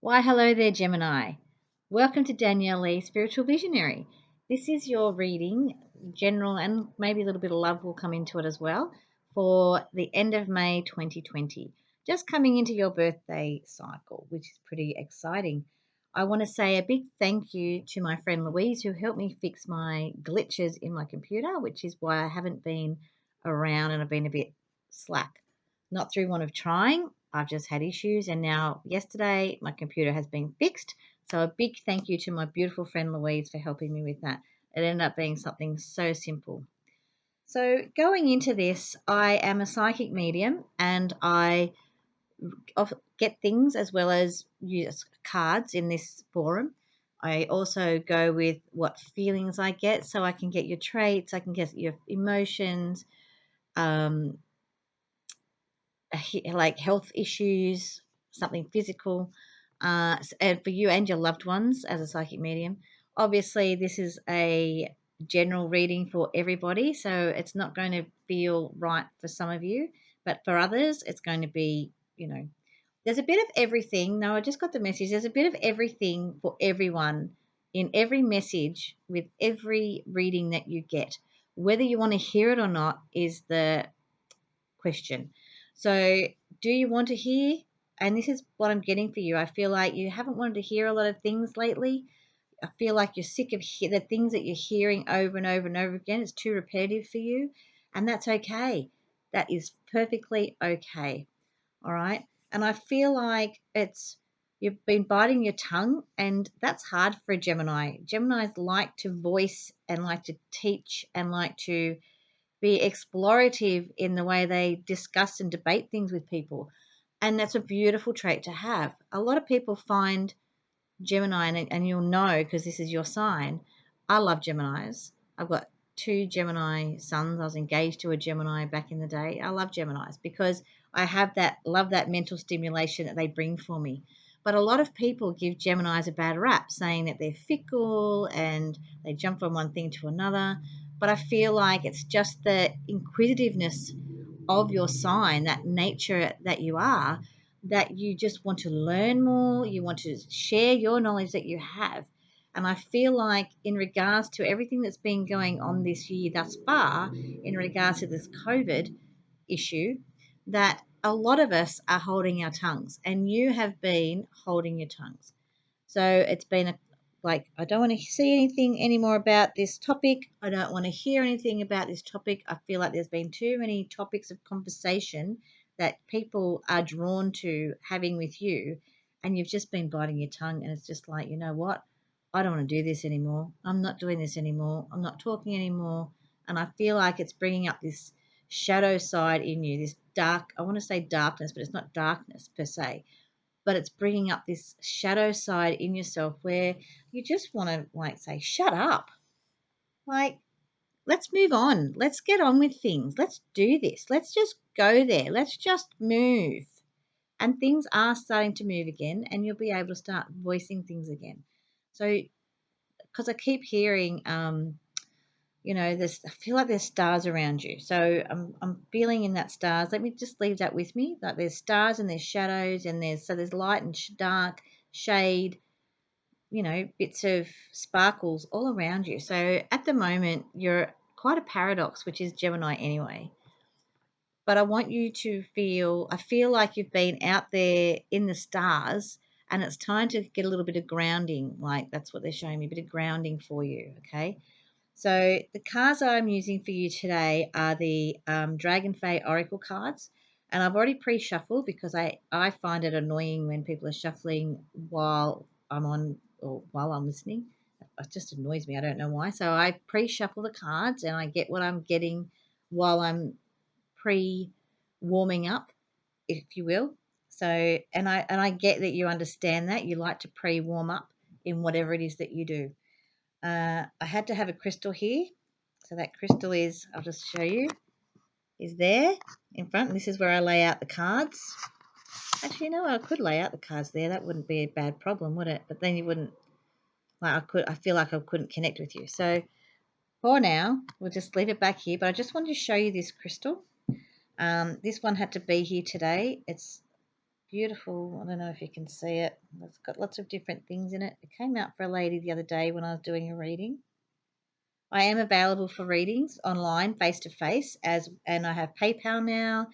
Why, hello there, Gemini. Welcome to Danielle Lee, Spiritual Visionary. This is your reading, general, and maybe a little bit of love will come into it as well, for the end of May 2020. Just coming into your birthday cycle, which is pretty exciting. I want to say a big thank you to my friend Louise, who helped me fix my glitches in my computer, which is why I haven't been around and I've been a bit slack. Not through want of trying, I've just had issues, and now yesterday my computer has been fixed. So a big thank you to my beautiful friend Louise for helping me with that. It ended up being something so simple. So going into this, I am a psychic medium, and I get things as well as use cards in this forum. I also go with what feelings I get, so I can get your traits, I can get your emotions, um, like health issues, something physical, and for you and your loved ones as a psychic medium. Obviously, this is a general reading for everybody, so it's not going to feel right for some of you, but for others, it's going to be, there's a bit of everything. No, I just got the message. There's a bit of everything for everyone in every message with every reading that you get. Whether you want to hear it or not is the question. So, do you want to hear? And this is what I'm getting for you. I feel like you haven't wanted to hear a lot of things lately. I feel like you're sick of the things that you're hearing over and over and over again. It's too repetitive for you, and that's okay. That is perfectly okay. All right. And I feel like you've been biting your tongue, and that's hard for a Gemini. Geminis like to voice and like to teach and like to be explorative in the way they discuss and debate things with people. And that's a beautiful trait to have. A lot of people find Gemini, and you'll know because this is your sign. I love Geminis. I've got two Gemini sons. I was engaged to a Gemini back in the day. I love Geminis because I love that mental stimulation that they bring for me. But a lot of people give Geminis a bad rap, saying that they're fickle and they jump from one thing to another. But I feel like it's just the inquisitiveness of your sign, that nature that you are, that you just want to learn more, you want to share your knowledge that you have. And I feel like, in regards to everything that's been going on this year thus far, in regards to this COVID issue, that a lot of us are holding our tongues, and you have been holding your tongues. So it's been like, I don't want to see anything anymore about this topic. I don't want to hear anything about this topic. I feel like there's been too many topics of conversation that people are drawn to having with you, and you've just been biting your tongue. And it's just like, you know what? I don't want to do this anymore. I'm not doing this anymore. I'm not talking anymore. And I feel like it's bringing up this shadow side in you, this dark, I want to say darkness, but it's not darkness per se, but it's bringing up this shadow side in yourself where you just want to, like, say, shut up. Like, let's move on. Let's get on with things. Let's do this. Let's just go there. Let's just move. And things are starting to move again, and you'll be able to start voicing things again. So, because I keep hearing, I feel like there's stars around you. So I'm feeling in that stars. Let me just leave that with me. Like, there's stars and there's shadows, and there's light and dark, shade, bits of sparkles all around you. So at the moment, you're quite a paradox, which is Gemini anyway. But I feel like you've been out there in the stars, and it's time to get a little bit of grounding. Like, that's what they're showing me, a bit of grounding for you. Okay. So the cards I'm using for you today are the Dragon Fae Oracle cards. And I've already pre-shuffled because I find it annoying when people are shuffling while I'm on or while I'm listening. It just annoys me. I don't know why. So I pre-shuffle the cards and I get what I'm getting while I'm pre-warming up, if you will. So and I get that you understand that. You like to pre-warm up in whatever it is that you do. I had to have a crystal here. So that crystal is, I'll just show you, is there in front. And this is where I lay out the cards. Actually, I could lay out the cards there. That wouldn't be a bad problem, would it? But then you wouldn't, I feel like I couldn't connect with you. So for now, we'll just leave it back here. But I just wanted to show you this crystal. This one had to be here today. It's beautiful. I don't know if you can see it. It's got lots of different things in it. It came out for a lady the other day when I was doing a reading. I am available for readings online, face to face, as and I have PayPal now,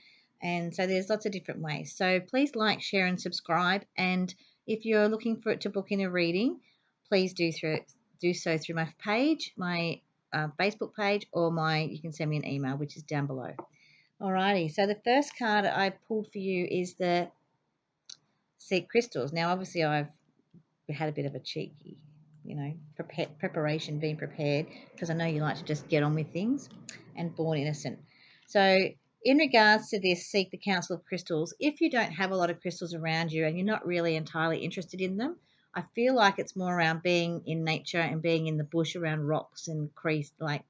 and so there's lots of different ways. So please like, share, and subscribe. And if you're looking for it to book in a reading, please do so through my page, my Facebook page, or my you can send me an email, which is down below. Alrighty. So the first card I pulled for you is the Seek Crystals. Now, obviously, I've had a bit of a cheeky, preparation, being prepared, because I know you like to just get on with things, and born innocent. So, in regards to this, seek the Council of Crystals. If you don't have a lot of crystals around you and you're not really entirely interested in them, I feel like it's more around being in nature and being in the bush around rocks and crease, like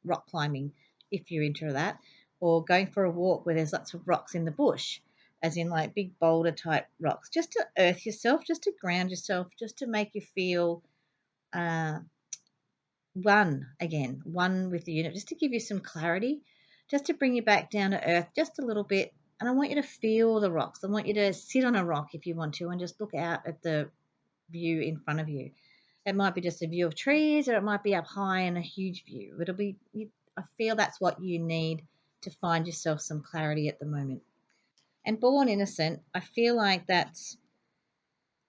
rock climbing, if you're into that, or going for a walk where there's lots of rocks in the bush, as in like big boulder type rocks, just to earth yourself, just to ground yourself, just to make you feel uh, one again, one with the unit, just to give you some clarity, just to bring you back down to earth just a little bit. And I want you to feel the rocks. I want you to sit on a rock if you want to and just look out at the view in front of you. It might be just a view of trees, or it might be up high and a huge view. I feel that's what you need to find yourself some clarity at the moment. And born innocent, I feel like that's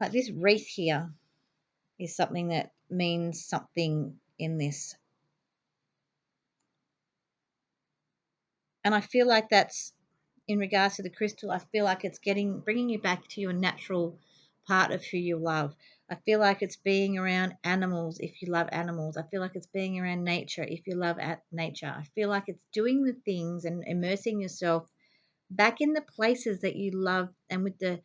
like this wreath here is something that means something in this. And I feel like that's in regards to the crystal. I feel like it's bringing you back to your natural part of who you love. I feel like it's being around animals if you love animals. I feel like it's being around nature if you love nature. I feel like it's doing the things and immersing yourself back in the places that you love, and with the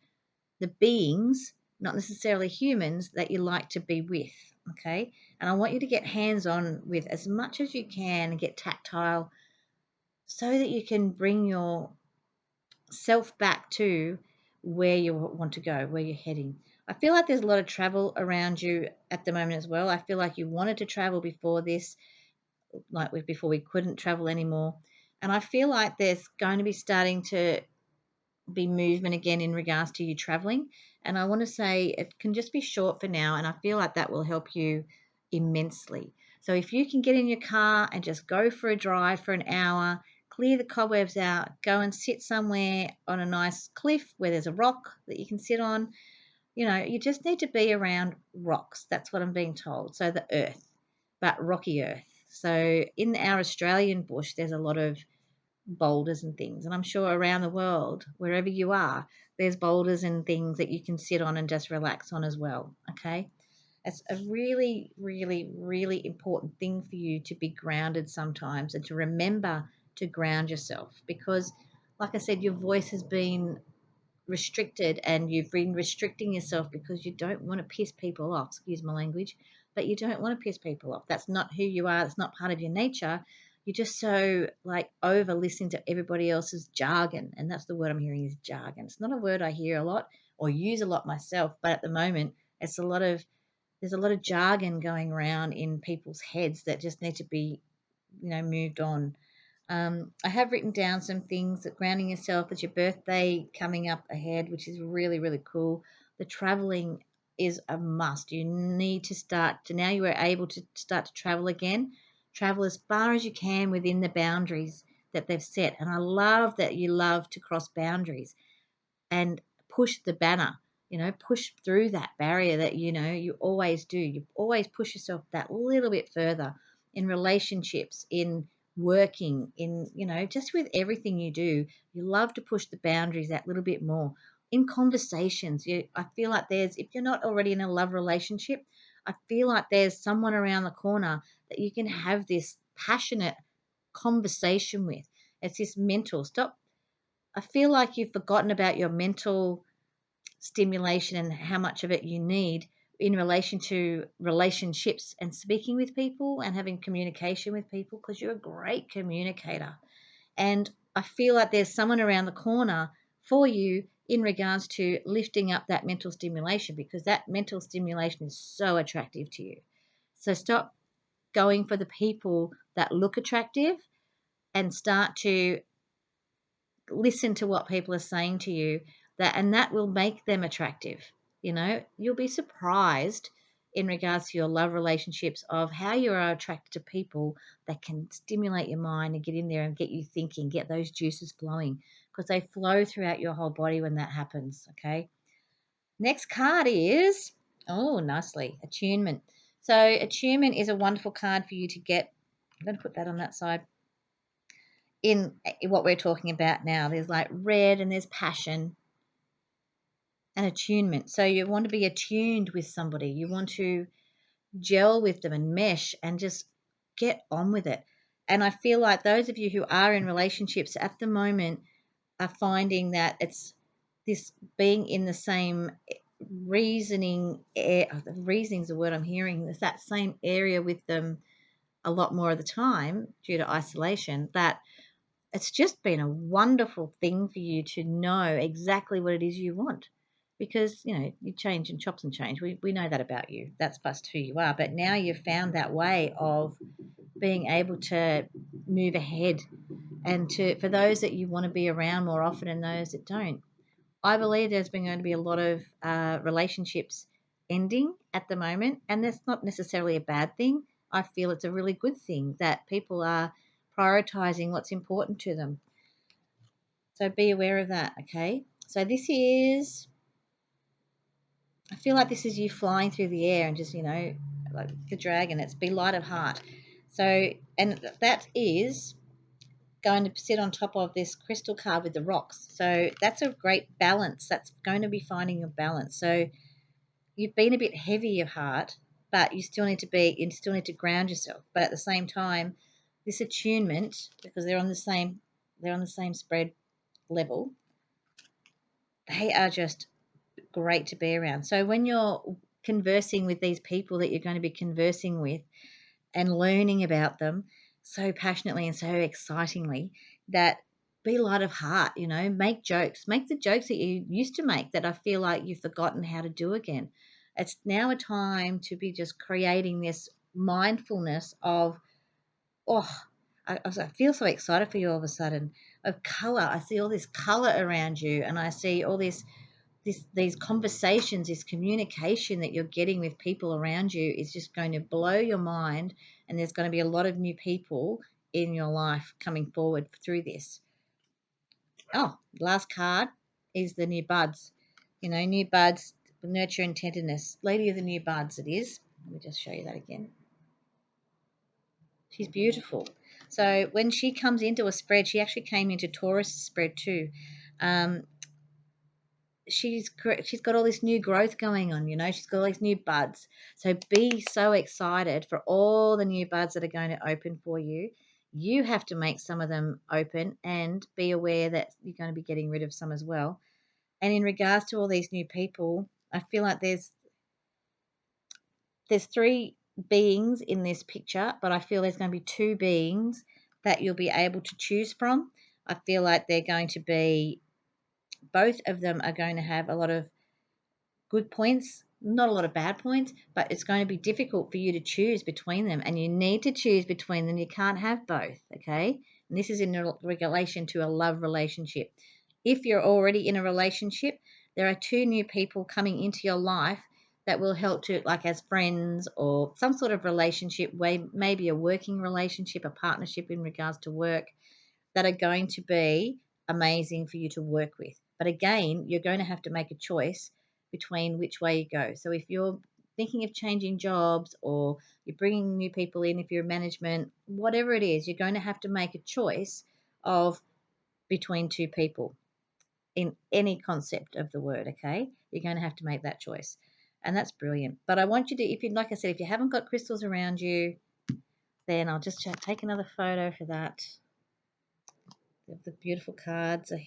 beings, not necessarily humans, that you like to be with. Okay. And I want you to get hands on with as much as you can and get tactile, so that you can bring your self back to where you want to go, where you're heading. I feel like there's a lot of travel around you at the moment as well. I feel like you wanted to travel before this, like before we couldn't travel anymore. And I feel like there's going to be starting to be movement again in regards to you traveling. And I want to say it can just be short for now. And I feel like that will help you immensely. So if you can get in your car and just go for a drive for an hour, clear the cobwebs out, go and sit somewhere on a nice cliff where there's a rock that you can sit on. You just need to be around rocks. That's what I'm being told. So the earth, but rocky earth. So in our Australian bush, there's a lot of boulders and things. And I'm sure around the world, wherever you are, there's boulders and things that you can sit on and just relax on as well. Okay. It's a really, really, really important thing for you to be grounded sometimes, and to remember to ground yourself, because, like I said, your voice has been restricted, and you've been restricting yourself because you don't want to piss people off, excuse my language, but you don't want to piss people off. That's not who you are. That's not part of your nature. You're just so like over listening to everybody else's jargon, and that's the word I'm hearing, is jargon. It's not a word I hear a lot or use a lot myself, but at the moment it's a lot of there's a lot of jargon going around in people's heads that just need to be moved on. I have written down some things that grounding yourself. It's your birthday coming up ahead, which is really, really cool. The traveling is a must. You need to start to, now you are able to start to travel again. Travel as far as you can within the boundaries that they've set. And I love that you love to cross boundaries and push the banner, push through that barrier that you always do. You always push yourself that little bit further in relationships, in working, in, just with everything you do. You love to push the boundaries that little bit more. In conversations, I feel like if you're not already in a love relationship, I feel like there's someone around the corner that you can have this passionate conversation with. It's this mental. I feel like you've forgotten about your mental stimulation and how much of it you need in relation to relationships and speaking with people and having communication with people, because you're a great communicator. And I feel like there's someone around the corner for you in regards to lifting up that mental stimulation, because that mental stimulation is so attractive to you. So stop going for the people that look attractive and start to listen to what people are saying to you, that will make them attractive. You'll be surprised in regards to your love relationships of how you are attracted to people that can stimulate your mind and get in there and get you thinking, get those juices flowing, because they flow throughout your whole body when that happens. Okay. Next card is, oh, nicely, attunement. So attunement is a wonderful card for you to get. I'm going to put that on that side. In what we're talking about now, there's like red and there's passion and attunement. So you want to be attuned with somebody. You want to gel with them and mesh and just get on with it. And I feel like those of you who are in relationships at the moment are finding that it's this being in the same reasoning's the word I'm hearing, is that same area with them a lot more of the time due to isolation, that it's just been a wonderful thing for you to know exactly what it is you want, because you change and chops and change. We know that about you. That's just who you are. But now you've found that way of being able to move ahead, and for those that you want to be around more often and those that don't. I believe there's been going to be a lot of relationships ending at the moment, and that's not necessarily a bad thing. I feel it's a really good thing that people are prioritizing what's important to them. So be aware of that, okay? So I feel like this is you flying through the air and just, like the dragon, it's be light of heart. So, and that is going to sit on top of this crystal card with the rocks. So that's a great balance. That's going to be finding your balance. So you've been a bit heavy of heart, but you still need to ground yourself. But at the same time, this attunement, because they're on the same spread level, they are just great to be around. So when you're conversing with these people that you're going to be conversing with and learning about them so passionately and so excitingly, that be light of heart, make jokes, make the jokes that you used to make that I feel like you've forgotten how to do again. It's now a time to be just creating this mindfulness of, oh, I feel so excited for you all of a sudden, of color. I see all this color around you, and I see all these conversations, this communication that you're getting with people around you is just going to blow your mind, and there's going to be a lot of new people in your life coming forward through this. Oh, last card is the new buds. New buds, nurture and tenderness. Lady of the new buds, it is. Let me just show you that again. She's beautiful. So when she comes into a spread, she actually came into Taurus spread too. Um, she's got all this new growth going on. She's got all these new buds. So be so excited for all the new buds that are going to open for you. You have to make some of them open, and be aware that you're going to be getting rid of some as well. And in regards to all these new people, I feel like there's three beings in this picture, but I feel there's going to be two beings that you'll be able to choose from. I feel like they're going to be, both of them are going to have a lot of good points, not a lot of bad points, but it's going to be difficult for you to choose between them, and you need to choose between them. You can't have both, okay? And this is in relation to a love relationship. If you're already in a relationship, there are two new people coming into your life that will help to, like as friends or some sort of relationship, maybe a working relationship, a partnership in regards to work, that are going to be amazing for you to work with. But again, you're going to have to make a choice between which way you go. So if you're thinking of changing jobs, or you're bringing new people in, if you're management, whatever it is, you're going to have to make a choice of between two people in any concept of the word, okay? You're going to have to make that choice. And that's brilliant. But I want you to, if you, like I said, if you haven't got crystals around you, then I'll just take another photo for that. The beautiful cards, and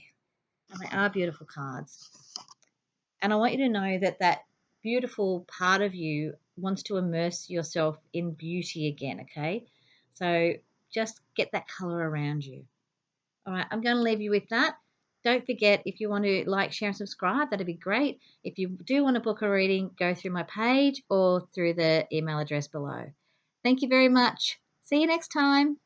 they are beautiful cards. And I want you to know that that beautiful part of you wants to immerse yourself in beauty again, okay? So just get that color around you. All right, I'm going to leave you with that. Don't forget, if you want to like, share, and subscribe, that'd be great. If you do want to book a reading, go through my page or through the email address below. Thank you very much. See you next time.